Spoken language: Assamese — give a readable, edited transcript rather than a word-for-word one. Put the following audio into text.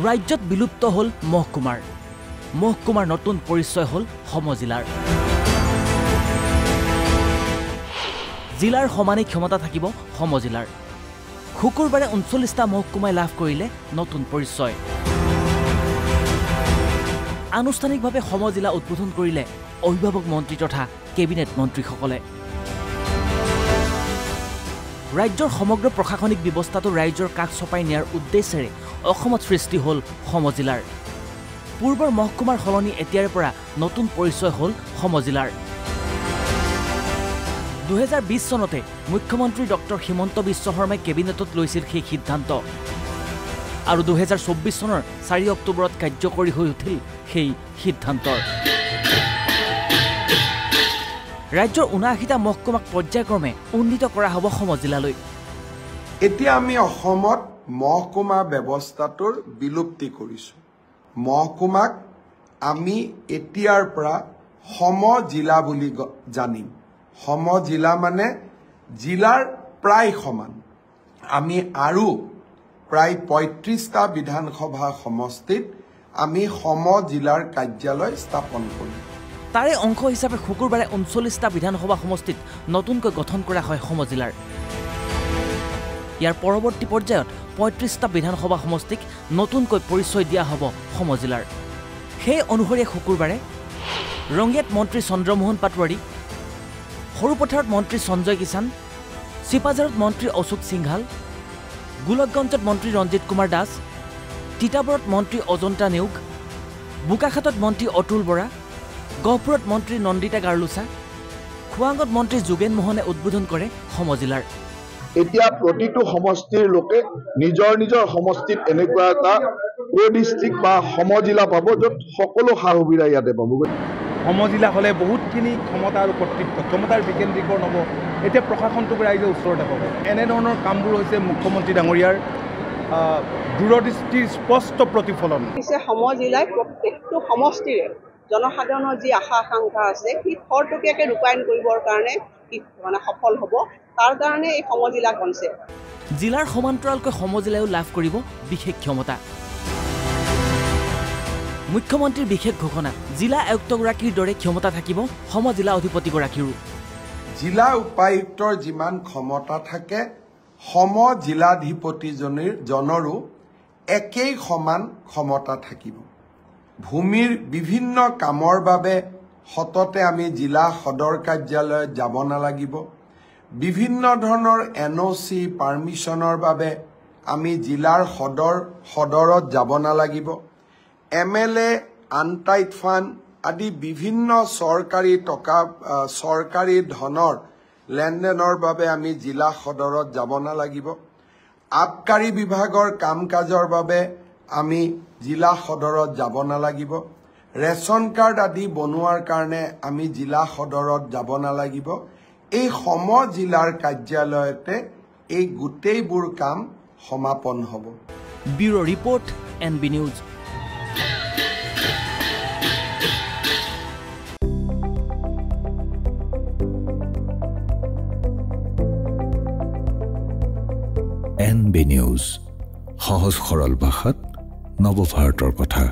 ৰাজ্যত বিলুপ্ত হল মহকুমাৰ। মহকুমাৰ নতুন পৰিচয় হল সমজিলাৰ। জিলাৰ সমানে ক্ষমতা থাকিব সমজিলাৰ। শুকুৰবাৰে ৩৯টা মহকুমাই লাভ কৰিলে নতুন পৰিচয়। আনুষ্ঠানিকভাৱে সমজিলা উদ্বোধন কৰিলে অভিভাৱক মন্ত্ৰী তথা কেবিনেট মন্ত্ৰীসকলে। ৰাজ্যৰ সমগ্ৰ প্ৰশাসনিক ব্যৱস্থাটো ৰাইজৰ কাষ চপাই নিয়াৰ উদ্দেশ্যেৰে অসমত সৃষ্টি হল সমজিলাৰ। পূৰ্বৰ মহকুমাৰ সলনি এতিয়াৰে পৰা নতুন পৰিচয় হল সমজিলাৰ। ২০২০ চনতে মুখ্যমন্ত্ৰী ডক্টৰ হিমন্ত বিশ্ব শৰ্মাই কেবিনেটত লৈছিল সেই সিদ্ধান্ত আৰু ২০২৪ চনৰ ৪ অক্টোবৰত কাৰ্যকৰী হৈ উঠিল সেই সিদ্ধান্তৰ। ৰাজ্যৰ ৭৯টা মহকুমাক পৰ্যায়ক্ৰমে উন্নীত কৰা হ'ব সমজিলালৈ। এতিয়া আমি অসমত মহকুমা ব্যৱস্থাটোৰ বিলুপ্তি কৰিছোঁ। মহকুমাক আমি এতিয়াৰ পৰা সমজিলা বুলি জানিম। সমজিলা মানে জিলাৰ প্ৰায় সমান। আমি আৰু প্ৰায় ৩৫টা বিধানসভা সমষ্টিত আমি সমজিলাৰ কাৰ্যালয় স্থাপন কৰিম। তাৰে অংশ হিচাপে শুকুৰবাৰে ৩৯টা বিধানসভা সমষ্টিত নতুনকৈ গঠন কৰা হয় সমজিলাৰ। ইয়াৰ পৰৱৰ্তী পৰ্যায়ত ৩৫টা বিধানসভা সমষ্টিক নতুনকৈ পৰিচয় দিয়া হ'ব সমজিলাৰ। সেই অনুসৰি শুকুৰবাৰে ৰঙিয়াত মন্ত্ৰী চন্দ্ৰমোহন পাটোৱাৰী, সৰুপথাৰত মন্ত্ৰী সঞ্জয় কিষাণ, চিপাঝাৰত মন্ত্ৰী অশোক সিংঘাল, গোলকগঞ্জত মন্ত্ৰী ৰঞ্জিত কুমাৰ দাস, তিতাবৰত মন্ত্ৰী অজন্তা নেওগ, বোকাখাটত মন্ত্ৰী অতুল বৰা, গহপুৰত মন্ত্ৰী নন্দিতা গাৰ্লুচা, খোৱাঙত মন্ত্ৰী যোগেন মোহনে উদ্বোধন কৰে সমজিলাৰ। এতিয়া প্ৰতিটো সমষ্টিৰ লোকে নিজৰ নিজৰ সমষ্টিত এনেকুৱা এটা ডিষ্ট্ৰিক্ট বা সমজিলা পাব, য'ত সকলো সা সুবিধা ইয়াতে পাব। সমজিলা হ'লে বহুতখিনি ক্ষমতা আৰু কৰ্তৃত্ব, ক্ষমতাৰ বিকেন্দ্ৰীকৰণ হ'ব। এতিয়া প্ৰশাসনটোক ৰাইজে ওচৰতে পাব। এনেধৰণৰ কামবোৰ হৈছে মুখ্যমন্ত্ৰী ডাঙৰীয়াৰ দূৰদৃষ্টিৰ স্পষ্ট প্ৰতিফলন। সমজিলাই প্ৰত্যেকটো সমষ্টিৰে জনসাধাৰণৰ যি আশা আকাংক্ষা আছে সি খৰতকীয়াকৈ ৰূপায়ণ কৰিবৰ কাৰণে সফল হ'ব। তাৰ কাৰণে এই সমজিলা কনচেপ্ট। জিলাৰ সমান্তৰালকৈ সমজিলায়ো লাভ কৰিব বিশেষ ক্ষমতা। মুখ্যমন্ত্ৰীৰ বিশেষ ঘোষণা, জিলা আয়ুক্তগৰাকীৰ দৰে ক্ষমতা থাকিব সমজিলা অধিপতিগৰাকীৰো। জিলা উপায়ুক্তৰ যিমান ক্ষমতা থাকে সমজিলাধিপতিজনৰো একেই সমান ক্ষমতা থাকিব। ভূমিৰ বিভিন্ন কামৰ বাবে সততে আমি জিলা সদৰ কাৰ্যালয়ত যাব নালাগিব। বিভিন্ন ধৰণৰ NOC পাৰ্মিশ্যনৰ বাবে আমি জিলাৰ সদৰত যাব নালাগিব। MLA, আনটাইড ফাণ্ড আদি বিভিন্ন চৰকাৰী ধনৰ লেনদেনৰ বাবে আমি জিলা সদৰত যাব নালাগিব। আবকাৰী বিভাগৰ কাম কাজৰ বাবে আমি জিলা সদৰত যাব নালাগিব। ৰেচন কাৰ্ড আদি বনোৱাৰ কাৰণে আমি জিলা সদৰত যাব নালাগিব। এই সমজিলাৰ কাৰ্যালয়তে এই গোটেইবোৰ কাম সমাপন হ'ব। Bureau report, NB news. NB news, সহজ সৰল ভাষাত নৱভাৰতৰ কথা।